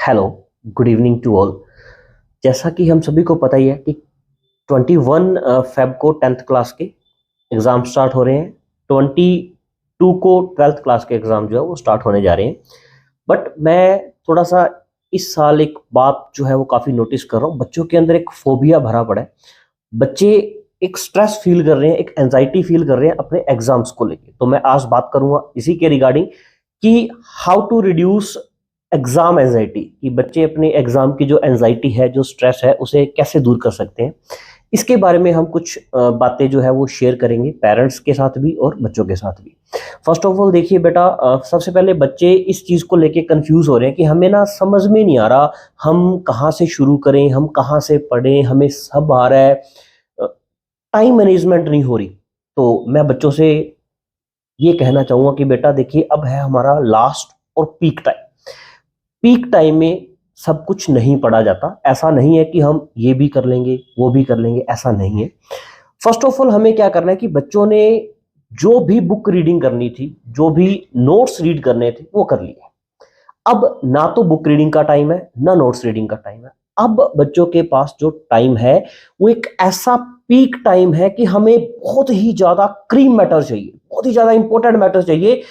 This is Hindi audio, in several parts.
Hello, good evening to all. जैसा कि हम सभी को पता ही है कि 21 फेब को 10th क्लास के एग्ज़ाम स्टार्ट हो रहे हैं। 22 को 12th क्लास के एग्ज़ाम जो है वो स्टार्ट होने जा रहे हैं। बट मैं थोड़ा सा इस साल एक बात जो है वो काफ़ी नोटिस कर रहा हूँ, बच्चों के अंदर एक फोबिया भरा पड़ा है। बच्चे एक स्ट्रेस फील कर रहे हैं, एक एंजाइटी फील कर रहे हैं अपने एग्जाम्स को लेके। तो मैं आज बात करूंगा इसी के रिगार्डिंग कि how to reduce exam anxiety, कि बच्चे अपने एग्जाम की जो एंजाइटी है, जो स्ट्रेस है, उसे कैसे दूर कर सकते हैं। इसके बारे में हम कुछ बातें जो है वो शेयर करेंगे पेरेंट्स के साथ भी और बच्चों के साथ भी। फर्स्ट ऑफ ऑल देखिए बेटा, सबसे पहले बच्चे इस चीज़ को लेके कंफ्यूज हो रहे हैं कि हमें ना समझ में नहीं आ रहा हम कहाँ से शुरू करें, हम कहाँ से पढ़ें, हमें सब आ रहा है, टाइम मैनेजमेंट नहीं हो रही। तो मैं बच्चों से ये कहना चाहूँगा कि बेटा देखिए, अब है हमारा लास्ट और पीक टाइम। पीक टाइम में सब कुछ नहीं पढ़ा जाता। ऐसा नहीं है कि हम ये भी कर लेंगे वो भी कर लेंगे, ऐसा नहीं है। फर्स्ट ऑफ ऑल हमें क्या करना है कि बच्चों ने जो भी बुक रीडिंग करनी थी, जो भी नोट्स रीड करने थे, वो कर लिए। अब ना तो बुक रीडिंग का टाइम है, ना नोट्स रीडिंग का टाइम है। अब बच्चों के पास जो टाइम है वो एक ऐसा पीक टाइम है कि हमें बहुत ही ज्यादा क्रीम मैटर चाहिए, बहुत ही ज्यादा इंपॉर्टेंट मैटर चाहिए,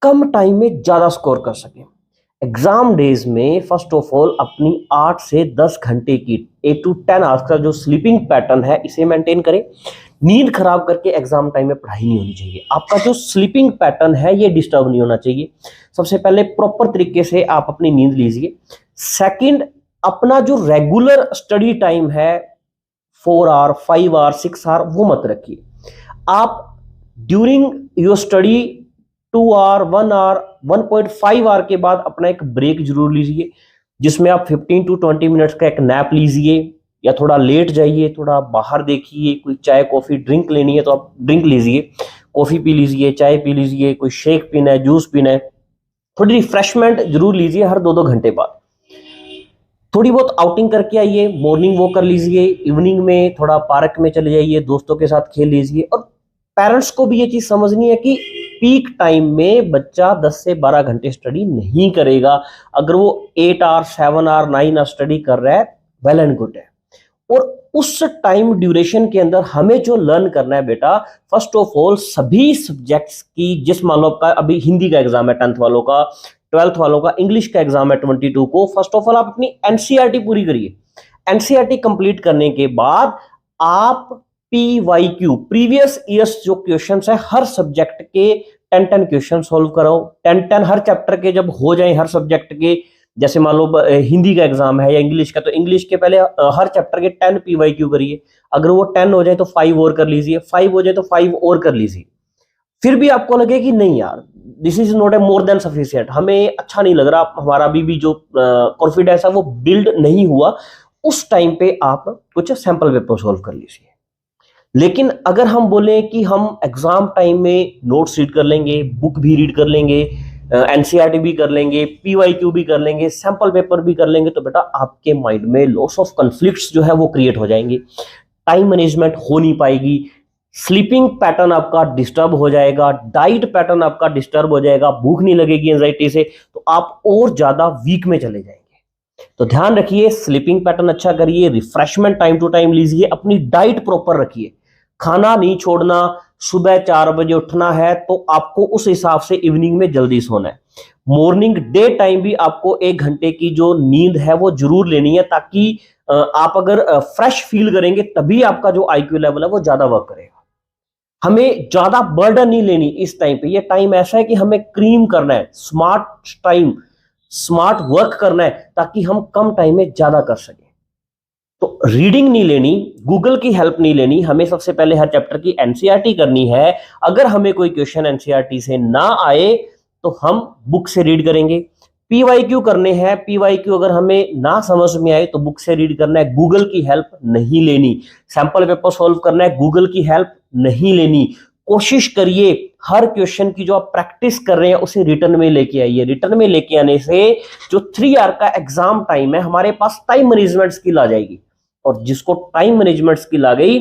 कम टाइम में ज्यादा स्कोर कर सके। एग्जाम डेज में फर्स्ट ऑफ ऑल अपनी 8 से 10 घंटे की 8 to 10 आवर्स का जो स्लीपिंग पैटर्न है, इसे मेंटेन करें। नींद खराब करके एग्जाम टाइम में पढ़ाई नहीं होनी चाहिए। आपका जो स्लीपिंग पैटर्न है ये डिस्टर्ब नहीं होना चाहिए। सबसे पहले प्रॉपर तरीके से आप अपनी नींद लीजिए। सेकंड, अपना जो रेगुलर स्टडी टाइम है 4 आवर 5 आवर 6 आवर वो मत रखिए। आप during your study 2 hour 1 hour 1.5 hour के बाद अपना एक ब्रेक जरूर लीजिए, जिसमें आप 15 to 20 मिनट्स का एक नैप लीजिए, या थोड़ा लेट जाइए, थोड़ा बाहर देखिए, कोई चाय कॉफी ड्रिंक लेनी है तो आप ड्रिंक लीजिए, कॉफी पी लीजिए, चाय पी लीजिए, कोई शेक पीना है, जूस पीना है, थोड़ी रिफ्रेशमेंट जरूर लीजिए हर 2-2 घंटे बाद। थोड़ी बहुत आउटिंग करके आइए, मॉर्निंग वॉक कर लीजिए, इवनिंग में थोड़ा पार्क में चले जाइए, दोस्तों के साथ खेल लीजिए। और पेरेंट्स को भी ये चीज समझनी है कि पीक टाइम में बच्चा 10 से 12 घंटे स्टडी नहीं करेगा। अगर वो 8 आवर 7 आवर 9 आवर स्टडी कर रहा है, वेल एंड गुड है। और उस टाइम ड्यूरेशन के अंदर हमें जो लर्न करना है बेटा, फर्स्ट ऑफ ऑल सभी सब्जेक्ट्स की, जिस मान लो आपका अभी हिंदी का एग्जाम है 10th वालों का, 12th वालों का, इंग्लिश का एग्जाम है 22 को, फर्स्ट ऑफ ऑल आप अपनी एनसीईआरटी पूरी करिए। एनसीईआरटी कंप्लीट करने के बाद आप पीवाईक्यू, प्रीवियस ईयर्स जो क्वेश्चंस है, हर सब्जेक्ट के 10-10 क्वेश्चन सोल्व करो। 10-10 हर चैप्टर के जब हो जाए, हर सब्जेक्ट के, जैसे मान लो हिंदी का एग्जाम है या इंग्लिश का, तो इंग्लिश के पहले हर चैप्टर के 10 पीवाईक्यू करिए। अगर वो 10 हो जाए तो 5 और कर लीजिए, 5 हो जाए तो 5 और कर लीजिए। फिर भी आपको लगे कि नहीं यार, this is not a more than sufficient, हमें अच्छा नहीं लग रहा, हमारा अभी भी जो कॉन्फिडेंस है वो बिल्ड नहीं हुआ, उस टाइम पे आप कुछ सैंपल पेपर सोल्व कर लीजिए। लेकिन अगर हम बोलें कि हम एग्जाम टाइम में नोट्स रीड कर लेंगे, बुक भी रीड कर लेंगे, एनसीईआरटी भी कर लेंगे, पीवाईक्यू भी कर लेंगे, सैंपल पेपर भी कर लेंगे, तो बेटा आपके माइंड में लॉस ऑफ कॉन्फ्लिक्ट्स जो है वो क्रिएट हो जाएंगे, टाइम मैनेजमेंट हो नहीं पाएगी, स्लीपिंग पैटर्न आपका डिस्टर्ब हो जाएगा, डाइट पैटर्न आपका डिस्टर्ब हो जाएगा, भूख नहीं लगेगी एंजाइटी से, तो आप और ज्यादा वीक में चले जाएंगे। तो ध्यान रखिए, स्लीपिंग पैटर्न अच्छा करिए, रिफ्रेशमेंट टाइम टू टाइम लीजिए, अपनी डाइट प्रॉपर रखिए, खाना नहीं छोड़ना। सुबह 4 बजे उठना है तो आपको उस हिसाब से इवनिंग में जल्दी सोना है। मॉर्निंग डे टाइम भी आपको 1 घंटे की जो नींद है वो जरूर लेनी है, ताकि आप अगर फ्रेश फील करेंगे तभी आपका जो आईक्यू लेवल है वो ज्यादा वर्क करेगा। हमें ज्यादा बर्डन नहीं लेनी इस टाइम पे। ये टाइम ऐसा है कि हमें क्रीम करना है, स्मार्ट टाइम, स्मार्ट वर्क करना है, ताकि हम कम टाइम में ज्यादा कर सकें। तो रीडिंग नहीं लेनी, गूगल की हेल्प नहीं लेनी, हमें सबसे पहले हर चैप्टर की एनसीईआरटी करनी है। अगर हमें कोई क्वेश्चन एनसीईआरटी से ना आए तो हम बुक से रीड करेंगे। पीवाईक्यू करने हैं, पीवाईक्यू अगर हमें ना समझ में आए तो बुक से रीड करना है, गूगल की हेल्प नहीं लेनी। सैंपल पेपर सॉल्व करना है, गूगल की हेल्प नहीं लेनी। कोशिश करिए हर क्वेश्चन की जो आप प्रैक्टिस कर रहे हैं उसे रिटर्न में लेके आइए। रिटर्न में लेके आने से जो 3 आवर का एग्जाम टाइम है, हमारे पास टाइम मैनेजमेंट स्किल आ जाएगी, और जिसको टाइम मैनेजमेंट स्किल आ गई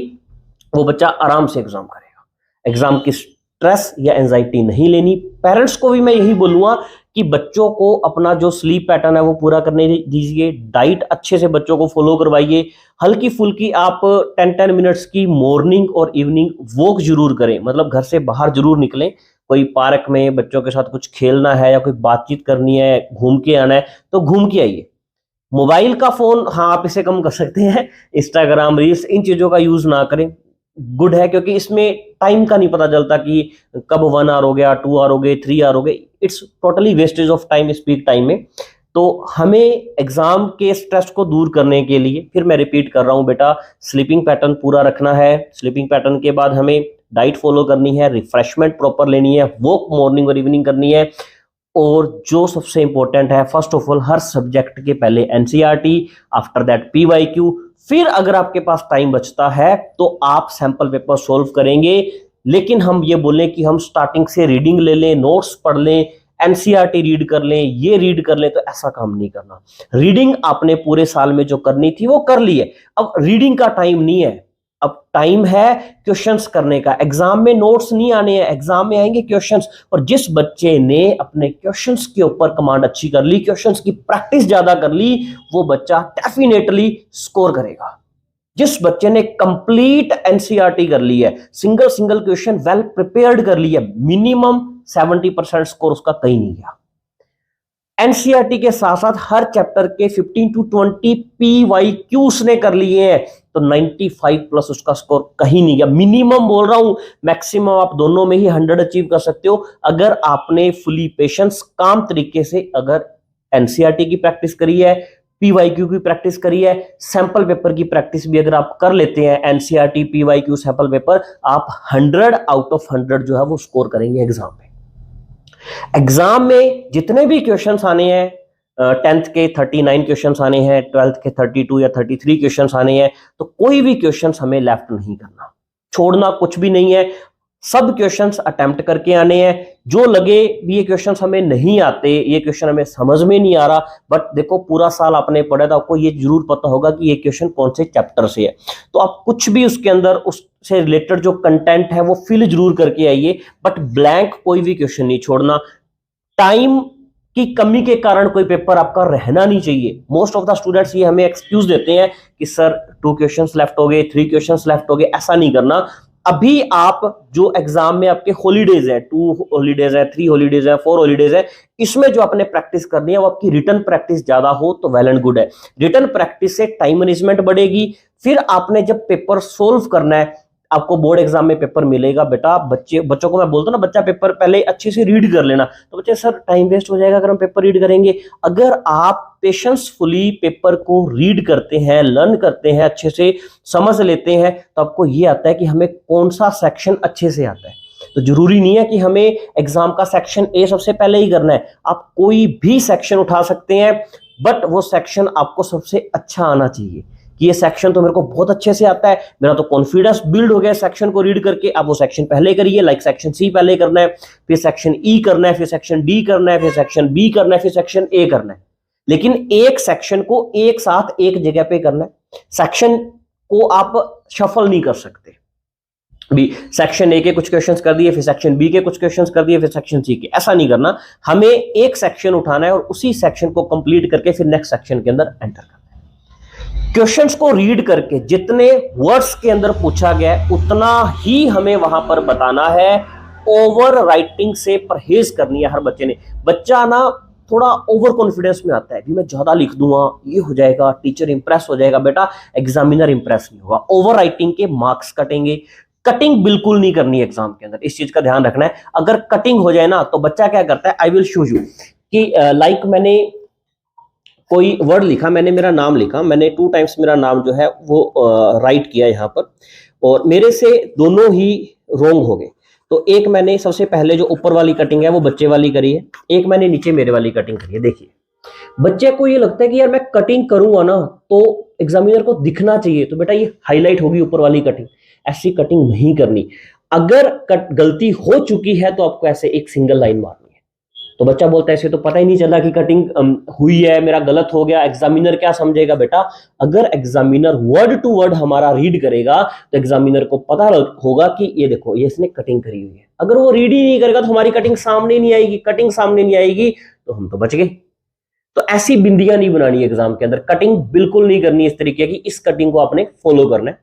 वो बच्चा आराम से एग्जाम करेगा। एग्जाम की स्ट्रेस या एंजाइटी नहीं लेनी। पेरेंट्स को भी मैं यही बोलूंगा कि बच्चों को अपना जो स्लीप पैटर्न है वो पूरा करने दीजिए, डाइट अच्छे से बच्चों को फॉलो करवाइए, हल्की फुल्की आप 10-10 मिनट्स की मॉर्निंग और इवनिंग वॉक जरूर करें, मतलब घर से बाहर जरूर निकलें, कोई पार्क में बच्चों के साथ कुछ खेलना है या कोई बातचीत करनी है, घूम के आना है तो घूम के आइए। मोबाइल का फोन, हाँ आप इसे कम कर सकते हैं, इंस्टाग्राम, रील्स, इन चीजों का यूज ना करें, गुड है, क्योंकि इसमें टाइम का नहीं पता चलता कि कब 1 आवर हो गया, 2 आवर हो गए, 3 आवर हो गए, it's totally wastage of time speak time में। तो हमें एग्जाम के स्ट्रेस को दूर करने के लिए, फिर मैं रिपीट कर रहा हूं बेटा, स्लीपिंग पैटर्न पूरा रखना है, स्लीपिंग पैटर्न के बाद हमें डाइट फॉलो करनी है, रिफ्रेशमेंट प्रॉपर लेनी है, वॉक मॉर्निंग और इवनिंग करनी है, और जो सबसे इंपॉर्टेंट है, first of all her subject के पहले एनसीईआरटी, आफ्टर दैट पीवाईक्यू, फिर अगर आपके पास टाइम बचता है तो आप सैंपल पेपर सॉल्व करेंगे। लेकिन हम ये बोलें कि हम स्टार्टिंग से रीडिंग ले लें, नोट्स पढ़ लें, एनसीईआरटी रीड कर लें, ये रीड कर लें, तो ऐसा काम नहीं करना। रीडिंग आपने पूरे साल में जो करनी थी वो कर ली है, अब रीडिंग का टाइम नहीं है, अब टाइम है क्वेश्चंस करने का। एग्जाम में नोट्स नहीं आने हैं, एग्जाम में आएंगे क्वेश्चंस, और जिस बच्चे ने अपने क्वेश्चंस के ऊपर कमांड अच्छी कर ली, क्वेश्चंस की प्रैक्टिस ज्यादा कर ली, वो बच्चा डेफिनेटली स्कोर करेगा। जिस बच्चे ने कंप्लीट एनसीईआरटी कर ली है, single single question well prepared कर ली है, मिनिमम 70% स्कोर उसका कहीं नहीं गया। एनसीईआरटी के साथ साथ हर चैप्टर के 15 to 20 पीवाईक्यू उसने कर लिए हैं, तो 95+ उसका स्कोर कहीं नहीं गया। मिनिमम बोल रहा हूं, मैक्सिमम आप दोनों में ही 100 अचीव कर सकते हो, अगर आपने फुली पेशेंस, काम तरीके से अगर एनसीईआरटी की प्रैक्टिस करी है, पीवाईक्यू की प्रैक्टिस करी है, सैंपल पेपर की प्रैक्टिस भी अगर आप कर लेते हैं, एनसीईआरटी, पीवाईक्यू, सैंपल पेपर, आप 100 आउट ऑफ 100 जो है वो स्कोर करेंगे एग्जाम में। एग्जाम में जितने भी क्वेश्चंस आने हैं, 10th के 39 क्वेश्चंस आने हैं, 12th के 32 या 33 क्वेश्चंस आने हैं, तो कोई भी क्वेश्चंस हमें लेफ्ट नहीं करना, छोड़ना कुछ भी नहीं है, सब क्वेश्चंस अटेम्प्ट करके आने हैं। जो लगे भी ये क्वेश्चंस हमें नहीं आते, ये क्वेश्चन हमें समझ में नहीं आ रहा, बट देखो पूरा साल आपने पढ़ा था, आपको ये जरूर पता होगा कि ये क्वेश्चन कौन से चैप्टर से है, तो आप कुछ भी उसके अंदर उससे रिलेटेड जो कंटेंट है वो फिल जरूर करके आइए, बट ब्लैंक कोई भी क्वेश्चन नहीं छोड़ना। टाइम की कमी के कारण कोई पेपर आपका रहना नहीं चाहिए। मोस्ट ऑफ द स्टूडेंट्स ये हमें एक्सक्यूज देते हैं कि सर 2 क्वेश्चंस लेफ्ट हो गए, 3 क्वेश्चंस लेफ्ट हो गए, ऐसा नहीं करना। अभी आप जो एग्जाम में आपके हॉलीडेज है, 2 हॉलीडेज है, 3 हॉलीडेज है, 4 हॉलीडेज है, इसमें जो आपने प्रैक्टिस करनी है वो आपकी रिटन प्रैक्टिस ज्यादा हो तो वेल एंड गुड है। रिटन प्रैक्टिस से टाइम मैनेजमेंट बढ़ेगी, फिर आपने जब पेपर सोल्व करना है, आपको बोर्ड एग्जाम में पेपर मिलेगा बेटा, बच्चों को मैं बोलता हूं ना, बच्चा पेपर पहले अच्छे से रीड कर लेना, तो बच्चे सर टाइम वेस्ट हो जाएगा अगर हम पेपर रीड करेंगे। अगर आप पेशेंसफुली पेपर को रीड करते हैं, लर्न करते हैं, अच्छे से समझ लेते हैं, तो आपको ये आता है कि हमें कौन सा सेक्शन अच्छे से आता है। तो जरूरी नहीं है कि हमें एग्जाम का सेक्शन ए सबसे पहले ही करना है, आप कोई भी सेक्शन उठा सकते हैं, बट वो सेक्शन आपको सबसे अच्छा आना चाहिए कि ये सेक्शन तो मेरे को बहुत अच्छे से आता है, मेरा तो कॉन्फिडेंस बिल्ड हो गया सेक्शन को रीड करके। आप वो सेक्शन पहले करिए, लाइक सेक्शन सी पहले करना है, फिर सेक्शन ई करना है, फिर सेक्शन डी करना है, फिर सेक्शन बी करना है, फिर सेक्शन ए करना है। लेकिन एक सेक्शन को एक साथ एक जगह पे करना है, सेक्शन को आप शफल नहीं कर सकते। भी सेक्शन ए के कुछ क्वेश्चंस कर दिए, फिर सेक्शन बी के कुछ क्वेश्चंस कर दिए, फिर सेक्शन सी के, ऐसा नहीं करना। हमें एक सेक्शन उठाना है और उसी सेक्शन को कंप्लीट करके फिर नेक्स्ट सेक्शन के अंदर एंटर करना है। क्वेश्चंस को रीड करके जितने वर्ड्स के अंदर पूछा गया है उतना ही हमें वहां पर बताना है। ओवर राइटिंग से परहेज करनी है हर बच्चे ने। बच्चा ना थोड़ा ओवर कॉन्फिडेंस में आता है कि मैं ज्यादा लिख दूंगा, ये हो जाएगा, टीचर इंप्रेस हो जाएगा। बेटा एग्जामिनर इंप्रेस नहीं होगा, ओवर राइटिंग के मार्क्स कटेंगे। कटिंग बिल्कुल नहीं करनी है एग्जाम के अंदर, इस चीज का ध्यान रखना है। अगर कटिंग हो जाए ना तो बच्चा क्या करता है, आई विल शो यू कि लाइक मैंने कोई वर्ड लिखा, मैंने मेरा नाम लिखा, मैंने 2 टाइम्स मेरा नाम जो है वो राइट किया यहाँ पर, और मेरे से दोनों ही रोंग हो गए। तो एक मैंने सबसे पहले जो ऊपर वाली कटिंग है वो बच्चे वाली करी है, एक मैंने नीचे मेरे वाली कटिंग करी है। देखिए बच्चे को ये लगता है कि यार मैं कटिंग करूंगा ना तो एग्जामिनर को दिखना चाहिए, तो बेटा ये हाईलाइट होगी ऊपर वाली कटिंग। ऐसी कटिंग नहीं करनी। अगर गलती हो चुकी है तो आपको ऐसे एक सिंगल लाइन मारनी है। तो बच्चा बोलता है ऐसे तो पता ही नहीं चला कि कटिंग हुई है, मेरा गलत हो गया, एग्जामिनर क्या समझेगा। बेटा अगर एग्जामिनर वर्ड टू वर्ड हमारा रीड करेगा तो एग्जामिनर को पता होगा कि ये देखो ये इसने कटिंग करी हुई है। अगर वो रीड ही नहीं करेगा तो हमारी कटिंग सामने नहीं आएगी। कटिंग सामने नहीं आएगी तो हम तो बच गए। तो ऐसी बिंदियां नहीं बनानी एग्जाम के अंदर, कटिंग बिल्कुल नहीं करनी इस तरीके की, इस कटिंग को आपने फॉलो करना है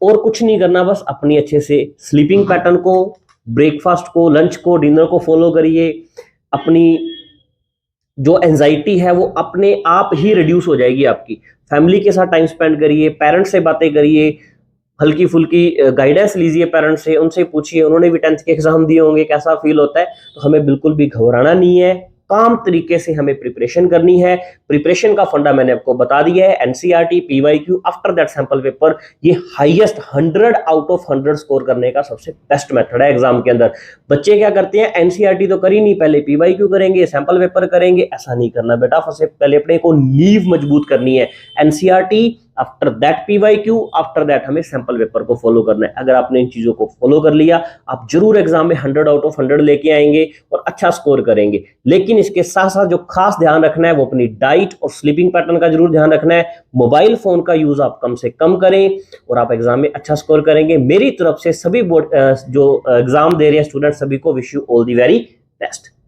और कुछ नहीं करना, बस अपनी अच्छे से स्लीपिंग पैटर्न को, ब्रेकफास्ट को, लंच को, डिनर को फॉलो करिए। अपनी जो एंजाइटी है वो अपने आप ही रिड्यूस हो जाएगी आपकी। फैमिली के साथ टाइम स्पेंड करिए, पेरेंट्स से बातें करिए, हल्की फुल्की गाइडेंस लीजिए पेरेंट्स से, उनसे पूछिए उन्होंने भी 10th के एग्जाम दिए होंगे, कैसा फील होता है। तो हमें बिल्कुल भी घबराना नहीं है, काम तरीके से हमें प्रिपरेशन करनी है। प्रिपरेशन का फंडा मैंने आपको बता दिया है, NCERT, PYQ, after that sample paper, ये हाईएस्ट 100 आउट ऑफ 100 स्कोर करने का सबसे बेस्ट मेथड है एग्जाम के अंदर। बच्चे क्या करते हैं, एनसीईआरटी तो करी नहीं, पहले पीवाईक्यू करेंगे, सैंपल पेपर करेंगे। ऐसा नहीं करना बेटा, सबसे पहले अपने को नींव मजबूत करनी है। NCERT, after that PYQ, after that हमें सैंपल पेपर को फॉलो करना है। अगर आपने इन चीजों को फॉलो कर लिया, आप जरूर एग्जाम में 100 आउट ऑफ 100 लेके आएंगे और अच्छा स्कोर करेंगे। लेकिन इसके साथ साथ जो खास ध्यान रखना है वो अपनी डाइट और स्लीपिंग पैटर्न का जरूर ध्यान रखना है। मोबाइल फोन का यूज आप कम से कम करें और आप एग्जाम में अच्छा स्कोर करेंगे। मेरी तरफ से सभी बोर्ड जो एग्जाम दे रहे हैं स्टूडेंट, सभी को wish you all the very best.